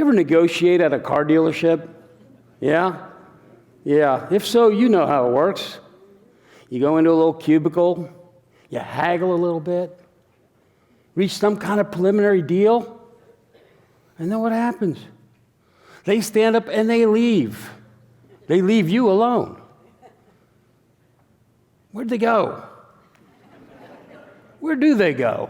ever negotiate at a car dealership? Yeah? Yeah. If so, you know how it works. You go into a little cubicle, you haggle a little bit, reach some kind of preliminary deal, and then what happens? They stand up and they leave. They leave you alone. Where'd they go? Where do they go?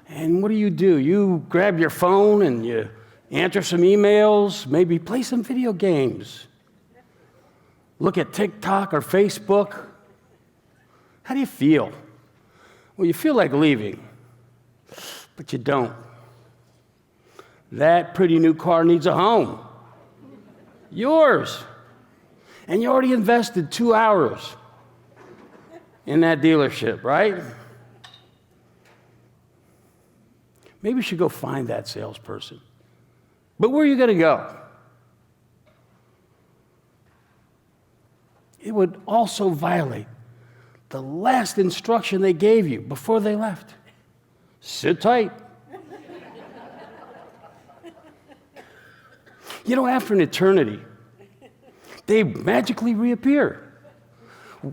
And what do? You grab your phone and you answer some emails, maybe play some video games, look at TikTok or Facebook. How do you feel? Well, you feel like leaving, but you don't. That pretty new car needs a home. Yours. And you already invested 2 hours in that dealership, right? Maybe you should go find that salesperson. But where are you going to go? It would also violate the last instruction they gave you before they left. Sit tight. You know, after an eternity, they magically reappear,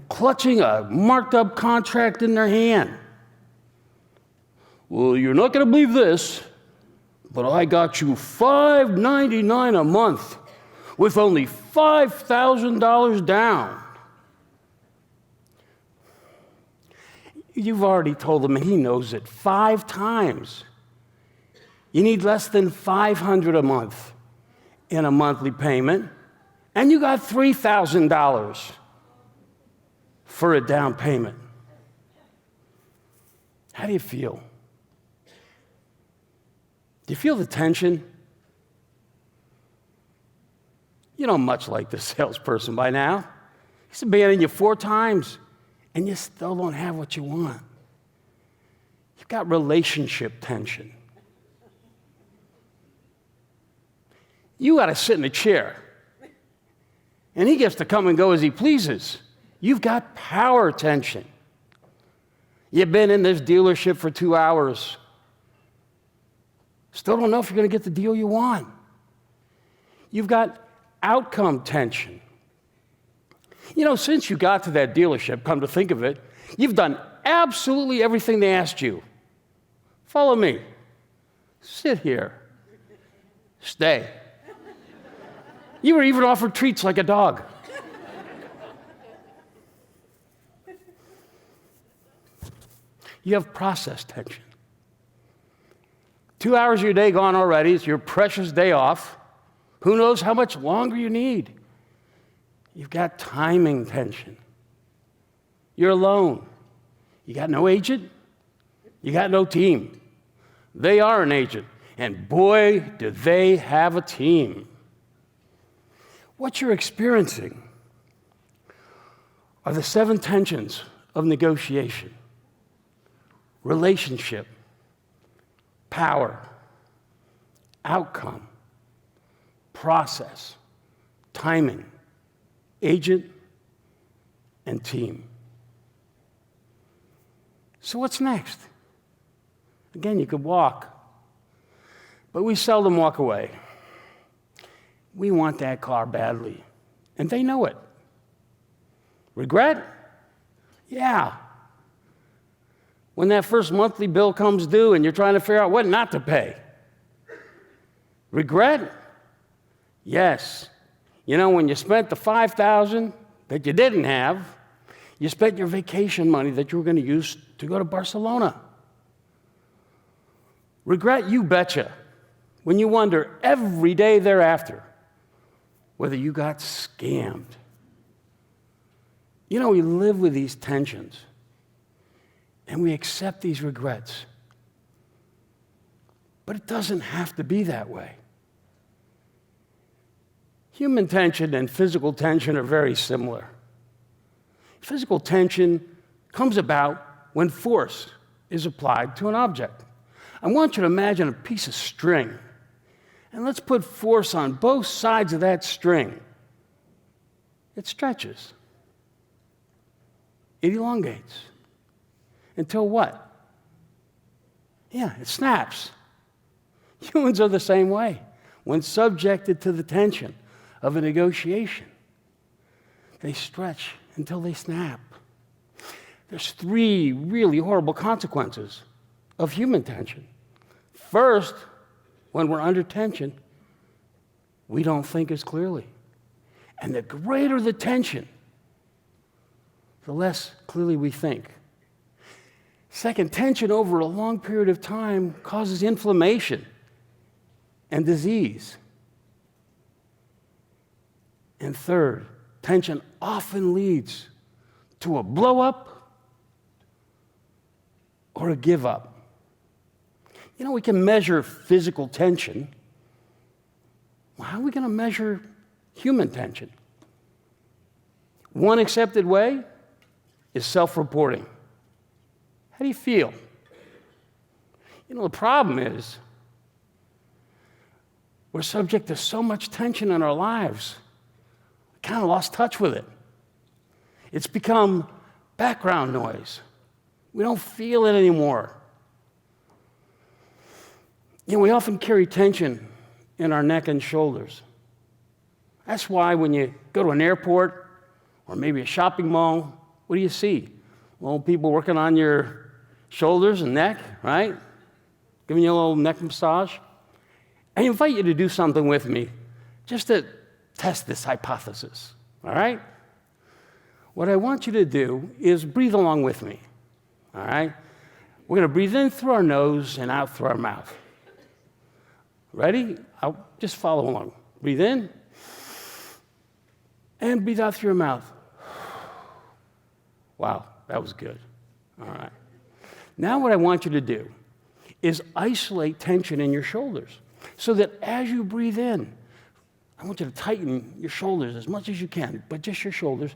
clutching a marked up contract in their hand. Well, you're not going to believe this, but I got you $5.99 a month with only $5,000 down. You've already told him, and he knows it 5 times. You need less than $500 a month in a monthly payment, and you got $3,000 for a down payment. How do you feel? Do you feel the tension? You don't much like the salesperson by now. He's abandoned you 4 times, and you still don't have what you want. You've got relationship tension. You got to sit in a chair, and he gets to come and go as he pleases. You've got power tension. You've been in this dealership for 2 hours. Still don't know if you're going to get the deal you want. You've got outcome tension. You know, since you got to that dealership, come to think of it, you've done absolutely everything they asked you. Follow me. Sit here. Stay. You were even offered treats like a dog. You have process tension. 2 hours of your day gone already. It's your precious day off. Who knows how much longer you need? You've got timing tension. You're alone. You got no agent. You got no team. They are an agent. And boy, do they have a team. What you're experiencing are the 7 tensions of negotiation: relationship, power, outcome, process, timing, agent, and team. So what's next? Again, you could walk, but we seldom walk away. We want that car badly, and they know it. Regret? Yeah. When that first monthly bill comes due and you're trying to figure out what not to pay. Regret? Yes. You know, when you spent the $5,000 that you didn't have, you spent your vacation money that you were going to use to go to Barcelona. Regret, you betcha, when you wonder every day thereafter whether you got scammed. You know, we live with these tensions, and we accept these regrets. But it doesn't have to be that way. Human tension and physical tension are very similar. Physical tension comes about when force is applied to an object. I want you to imagine a piece of string, and let's put force on both sides of that string. It stretches. It elongates. Until what? Yeah, it snaps. Humans are the same way. When subjected to the tension of a negotiation, they stretch until they snap. There's 3 really horrible consequences of human tension. First, when we're under tension, we don't think as clearly. And the greater the tension, the less clearly we think. Second, tension over a long period of time causes inflammation and disease. And third, tension often leads to a blow up or a give up. You know, we can measure physical tension. Well, how are we going to measure human tension? One accepted way is self-reporting. How do you feel? You know, the problem is we're subject to so much tension in our lives. We kind of lost touch with it. It's become background noise. We don't feel it anymore. You know, we often carry tension in our neck and shoulders. That's why when you go to an airport or maybe a shopping mall, what do you see? Well, people working on your shoulders and neck, right? Giving you a little neck massage. I invite you to do something with me just to test this hypothesis, all right? What I want you to do is breathe along with me, all right? We're going to breathe in through our nose and out through our mouth. Ready? I'll just follow along. Breathe in and breathe out through your mouth. Wow, that was good. All right. Now what I want you to do is isolate tension in your shoulders so that as you breathe in, I want you to tighten your shoulders as much as you can, but just your shoulders.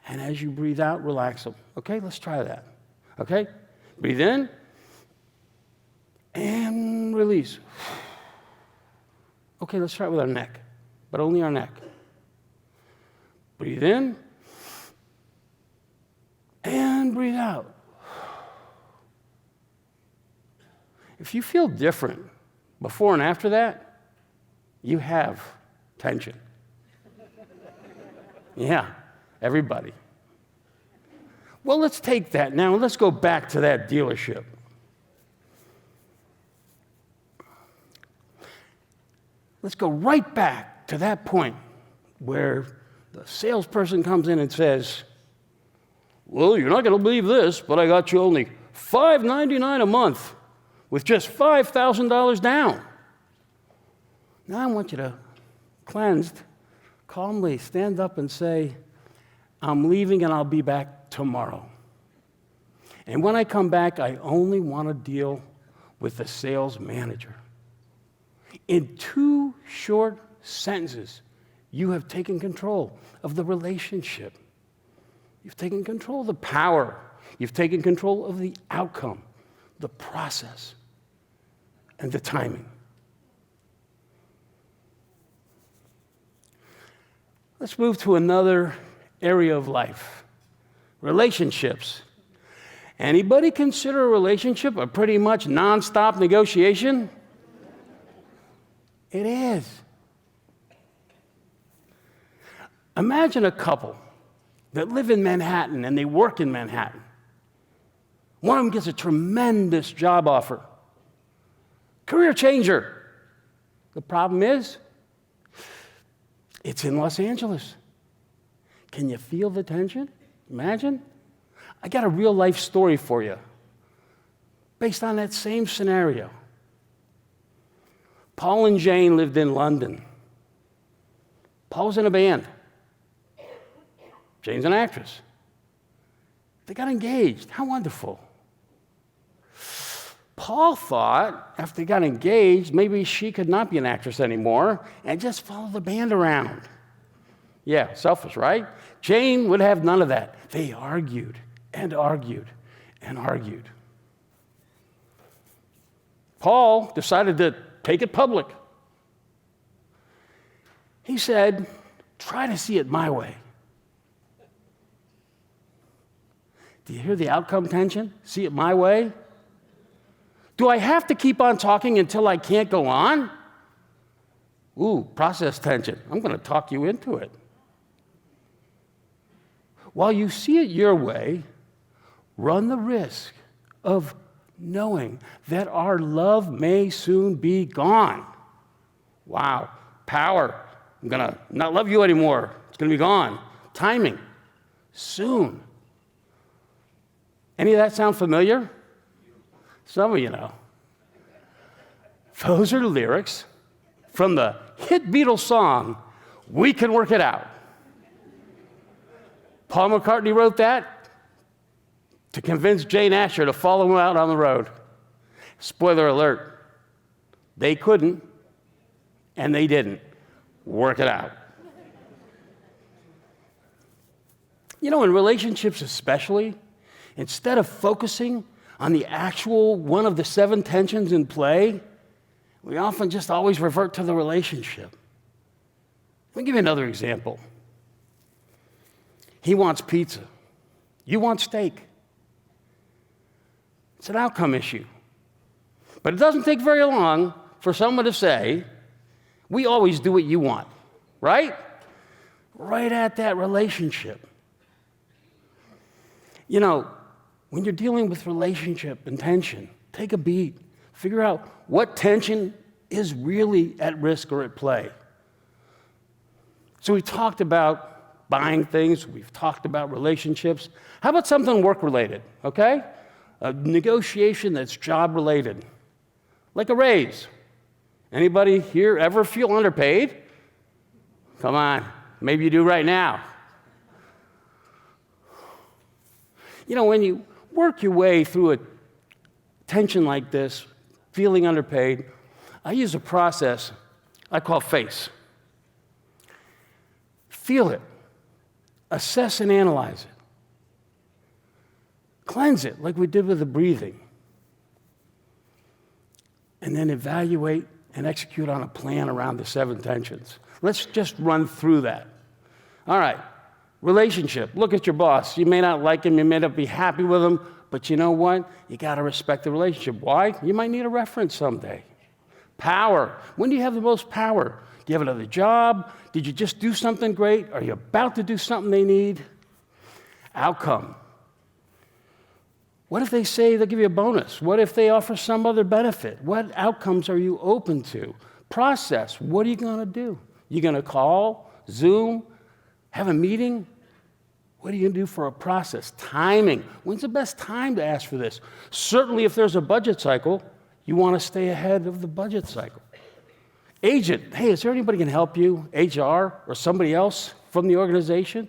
And as you breathe out, relax them. Okay, let's try that. Okay? Breathe in and release. Okay, let's try it with our neck, but only our neck. Breathe in and breathe out. If you feel different before and after that, you have tension. Yeah, everybody. Well, let's take that now and let's go back to that dealership. Let's go right back to that point where the salesperson comes in and says, well, you're not going to believe this, but I got you only $5.99 a month with just $5,000 down. Now I want you to, cleansed, calmly stand up and say, I'm leaving and I'll be back tomorrow. And when I come back, I only want to deal with the sales manager. In 2 short sentences, you have taken control of the relationship. You've taken control of the power. You've taken control of the outcome, the process, and the timing. Let's move to another area of life, relationships. Anybody consider a relationship a pretty much nonstop negotiation? It is. Imagine a couple that live in Manhattan and they work in Manhattan. One of them gets a tremendous job offer. Career changer. The problem is, it's in Los Angeles. Can you feel the tension? Imagine. I got a real life story for you based on that same scenario. Paul and Jane lived in London. Paul was in a band. Jane's an actress. They got engaged. How wonderful. Paul thought after they got engaged, maybe she could not be an actress anymore and just follow the band around. Yeah, selfish, right? Jane would have none of that. They argued and argued and argued. Paul decided to take it public. He said, try to see it my way. Do you hear the outcome tension? See it my way? Do I have to keep on talking until I can't go on? Ooh, process tension. I'm going to talk you into it. While you see it your way, run the risk of knowing that our love may soon be gone. Wow, power. I'm going to not love you anymore. It's going to be gone. Timing. Soon. Any of that sound familiar? Some of you know. Those are lyrics from the hit Beatles song, We Can Work It Out. Paul McCartney wrote that to convince Jane Asher to follow him out on the road. Spoiler alert, they couldn't, and they didn't work it out. You know, in relationships especially, instead of focusing on the actual one of the 7 tensions in play, we often just always revert to the relationship. Let me give you another example. He wants pizza. You want steak. It's an outcome issue. But it doesn't take very long for someone to say, we always do what you want, right? Right at that relationship. You know, when you're dealing with relationship and tension, take a beat. Figure out what tension is really at risk or at play. So we talked about buying things. We've talked about relationships. How about something work-related, okay? A negotiation that's job-related, like a raise. Anybody here ever feel underpaid? Come on, maybe you do right now. You know, when you work your way through a tension like this, feeling underpaid, I use a process I call FACE. Feel it, assess and analyze it, cleanse it like we did with the breathing, and then evaluate and execute on a plan around the 7 tensions. Let's just run through that. All right, relationship. Look at your boss. You may not like him, you may not be happy with him, but you know what? You got to respect the relationship. Why? You might need a reference someday. Power. When do you have the most power? Do you have another job? Did you just do something great? Are you about to do something they need? Outcome. What if they say they'll give you a bonus? What if they offer some other benefit? What outcomes are you open to? Process. What are you going to do? You going to call, Zoom, have a meeting? What are you going to do for a process? Timing. When's the best time to ask for this? Certainly if there's a budget cycle, you want to stay ahead of the budget cycle. Agent. Hey, is there anybody who can help you? HR or somebody else from the organization?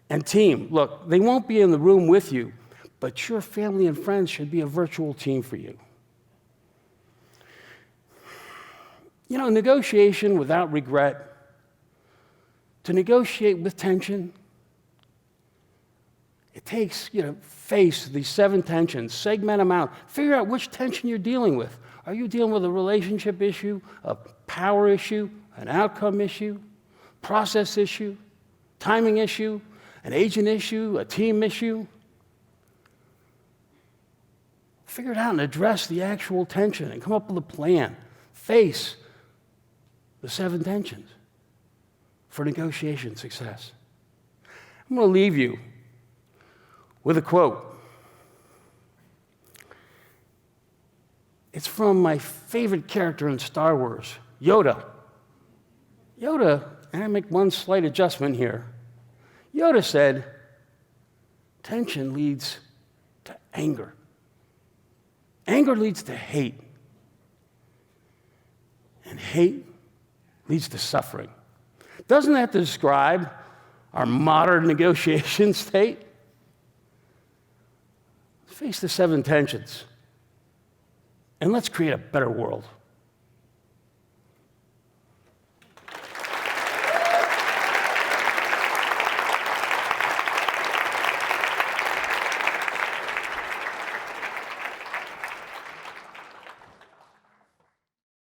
And team. Look, they won't be in the room with you, but your family and friends should be a virtual team for you. You know, negotiation without regret, to negotiate with tension, it takes, face these 7 tensions, segment them out, figure out which tension you're dealing with. Are you dealing with a relationship issue, a power issue, an outcome issue, process issue, timing issue, an agent issue, a team issue? Figure it out and address the actual tension and come up with a plan. Face the 7 tensions for negotiation success. I'm going to leave you with a quote. It's from my favorite character in Star Wars, Yoda. Yoda, and I make one slight adjustment here. Yoda said, tension leads to anger. Anger leads to hate. And hate leads to suffering. Doesn't that describe our modern negotiation state? Face the 7 tensions, and let's create a better world.